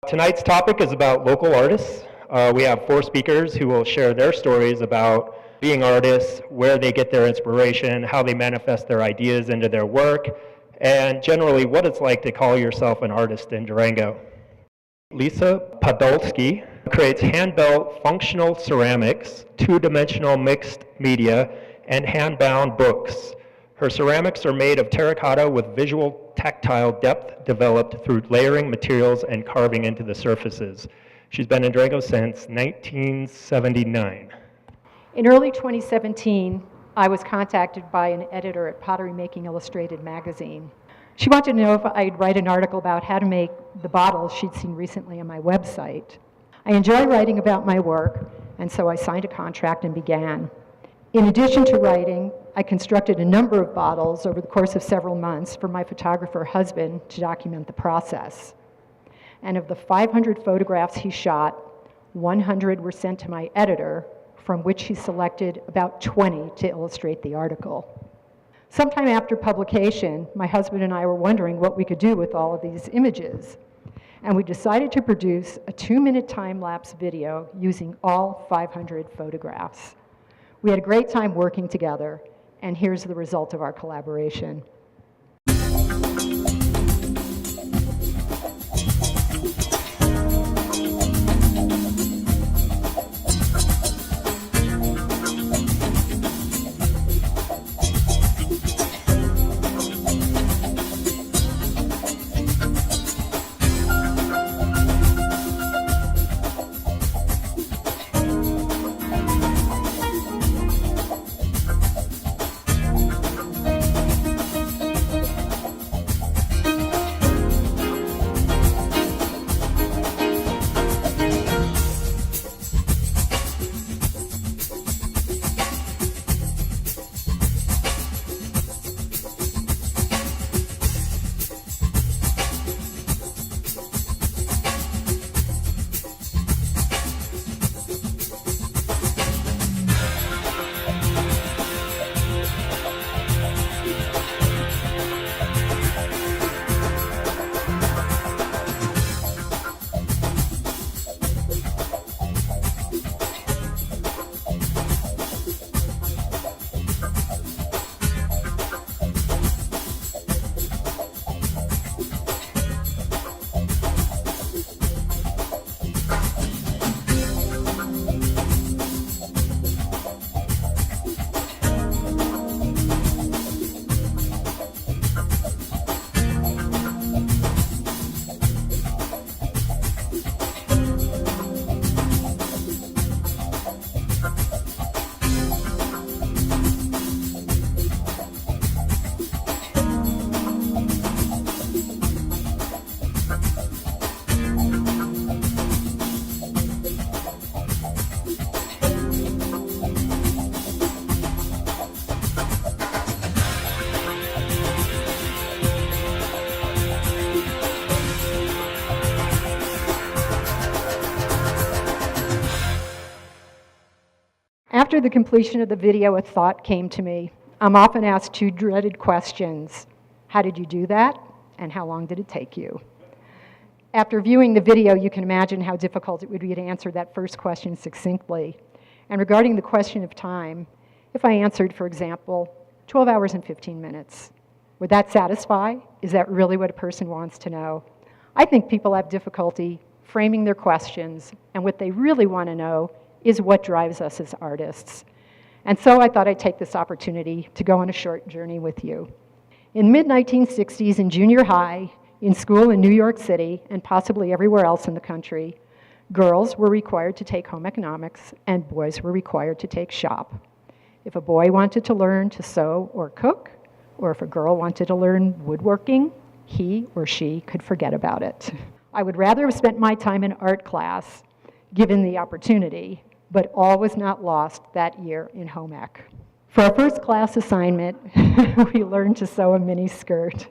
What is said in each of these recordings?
Tonight's topic is about local artists. We have 4 speakers who will share their stories about being artists, where they get their inspiration, how they manifest their ideas into their work, and generally what it's like to call yourself an artist in Durango. Lisa Pedolsky creates hand-built functional ceramics, 2-dimensional mixed media, and hand-bound books. Her ceramics are made of terracotta with visual tactile depth developed through layering materials and carving into the surfaces. She's been in Durango since 1979. In early 2017, I was contacted by an editor at Pottery Making Illustrated magazine. She wanted to know if I'd write an article about how to make the bottles she'd seen recently on my website. I enjoy writing about my work, and so I signed a contract and began. In addition to writing, I constructed a number of bottles over the course of several months for my photographer husband to document the process. And of the 500 photographs he shot, 100 were sent to my editor, from which he selected about 20 to illustrate the article. Sometime after publication, my husband and I were wondering what we could do with all of these images. And we decided to produce a 2-minute time-lapse video using all 500 photographs. We had a great time working together, and here's the result of our collaboration. After the completion of the video, a thought came to me. I'm often asked 2 dreaded questions. How did you do that? And how long did it take you? After viewing the video, you can imagine how difficult it would be to answer that first question succinctly. And regarding the question of time, if I answered, for example, 12 hours and 15 minutes, would that satisfy? Is that really what a person wants to know? I think people have difficulty framing their questions, and what they really want to know is what drives us as artists. And so I thought I'd take this opportunity to go on a short journey with you. In mid-1960s in junior high, in school in New York City, and possibly everywhere else in the country, girls were required to take home economics and boys were required to take shop. If a boy wanted to learn to sew or cook, or if a girl wanted to learn woodworking, he or she could forget about it. I would rather have spent my time in art class, given the opportunity, but all was not lost that year in home ec. For our first class assignment, we learned to sew a mini skirt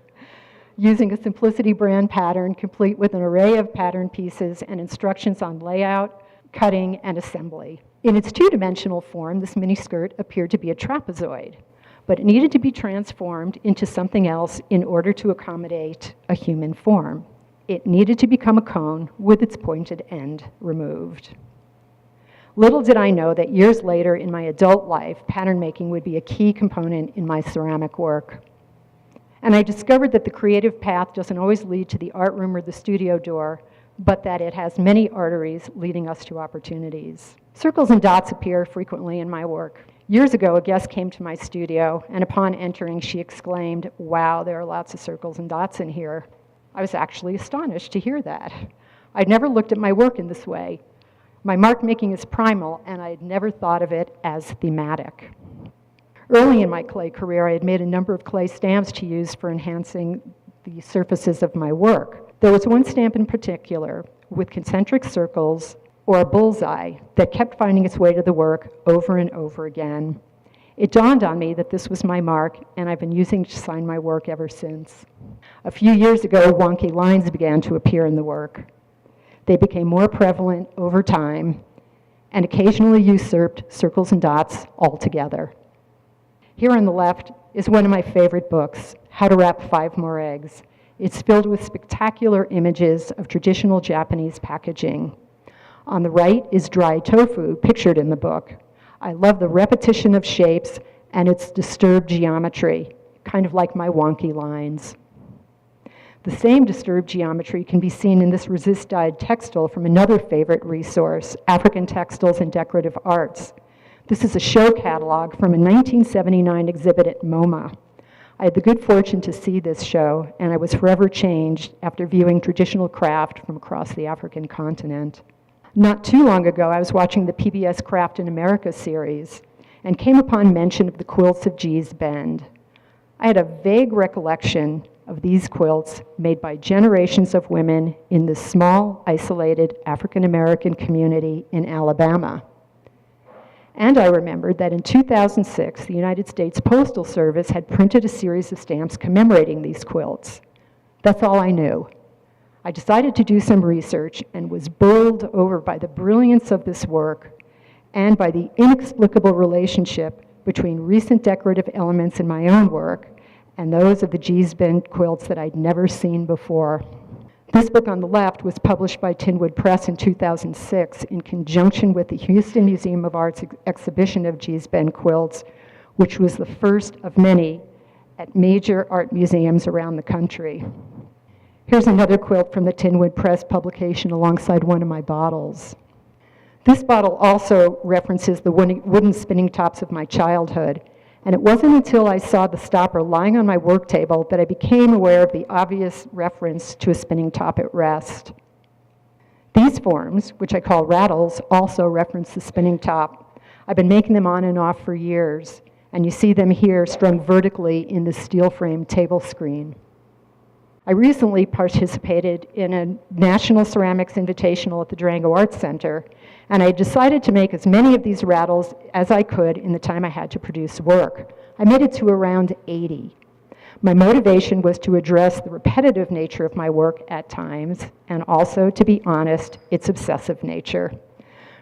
using a Simplicity brand pattern complete with an array of pattern pieces and instructions on layout, cutting, and assembly. In its 2-dimensional form, this mini skirt appeared to be a trapezoid, but it needed to be transformed into something else in order to accommodate a human form. It needed to become a cone with its pointed end removed. Little did I know that years later in my adult life, pattern making would be a key component in my ceramic work. And I discovered that the creative path doesn't always lead to the art room or the studio door, but that it has many arteries leading us to opportunities. Circles and dots appear frequently in my work. Years ago, a guest came to my studio, and upon entering, she exclaimed, "Wow, there are lots of circles and dots in here." I was actually astonished to hear that. I'd never looked at my work in this way. My mark making is primal, and I had never thought of it as thematic. Early in my clay career, I had made a number of clay stamps to use for enhancing the surfaces of my work. There was one stamp in particular with concentric circles or a bullseye that kept finding its way to the work over and over again. It dawned on me that this was my mark, and I've been using it to sign my work ever since. A few years ago, wonky lines began to appear in the work. They became more prevalent over time and occasionally usurped circles and dots altogether. Here on the left is one of my favorite books, How to Wrap 5 More Eggs. It's filled with spectacular images of traditional Japanese packaging. On the right is dry tofu, pictured in the book. I love the repetition of shapes and its disturbed geometry, kind of like my wonky lines. The same disturbed geometry can be seen in this resist-dyed textile from another favorite resource, African Textiles and Decorative Arts. This is a show catalog from a 1979 exhibit at MoMA. I had the good fortune to see this show, and I was forever changed after viewing traditional craft from across the African continent. Not too long ago, I was watching the PBS Craft in America series and came upon mention of the quilts of Gee's Bend. I had a vague recollection of these quilts made by generations of women in this small, isolated African-American community in Alabama. And I remembered that in 2006, the United States Postal Service had printed a series of stamps commemorating these quilts. That's all I knew. I decided to do some research and was bowled over by the brilliance of this work and by the inexplicable relationship between recent decorative elements in my own work and those of the Gee's Bend quilts that I'd never seen before. This book on the left was published by Tinwood Press in 2006 in conjunction with the Houston Museum of Art's exhibition of Gee's Bend quilts, which was the first of many at major art museums around the country. Here's another quilt from the Tinwood Press publication alongside one of my bottles. This bottle also references the wooden spinning tops of my childhood, and it wasn't until I saw the stopper lying on my work table that I became aware of the obvious reference to a spinning top at rest. These forms, which I call rattles, also reference the spinning top. I've been making them on and off for years, and you see them here strung vertically in the steel frame table screen. I recently participated in a National Ceramics Invitational at the Durango Arts Center, and I decided to make as many of these rattles as I could in the time I had to produce work. I made it to around 80. My motivation was to address the repetitive nature of my work at times, and also, to be honest, its obsessive nature.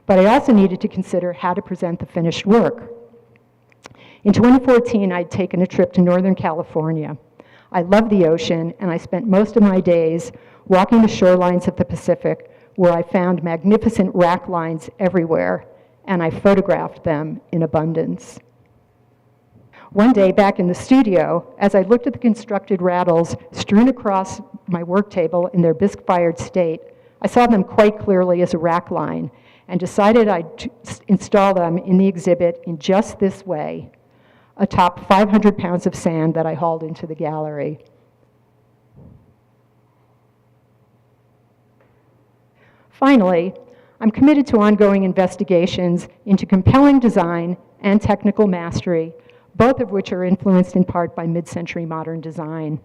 But I also needed to consider how to present the finished work. In 2014, I'd taken a trip to Northern California. I love the ocean, and I spent most of my days walking the shorelines of the Pacific, where I found magnificent rack lines everywhere, and I photographed them in abundance. One day, back in the studio, as I looked at the constructed rattles strewn across my work table in their bisque-fired state, I saw them quite clearly as a rack line, and decided I'd install them in the exhibit in just this way, atop 500 pounds of sand that I hauled into the gallery. Finally, I'm committed to ongoing investigations into compelling design and technical mastery, both of which are influenced in part by mid-century modern design.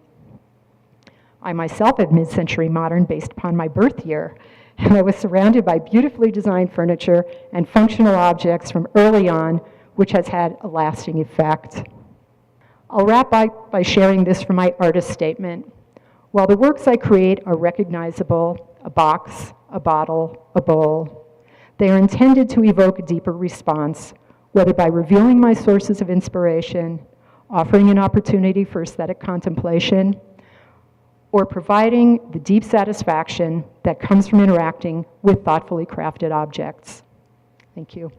I myself am mid-century modern based upon my birth year, and I was surrounded by beautifully designed furniture and functional objects from early on, which has had a lasting effect. I'll wrap up by sharing this from my artist statement. While the works I create are recognizable, a box, a bottle, a bowl, they are intended to evoke a deeper response, whether by revealing my sources of inspiration, offering an opportunity for aesthetic contemplation, or providing the deep satisfaction that comes from interacting with thoughtfully crafted objects. Thank you.